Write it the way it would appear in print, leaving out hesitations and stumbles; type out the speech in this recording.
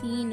3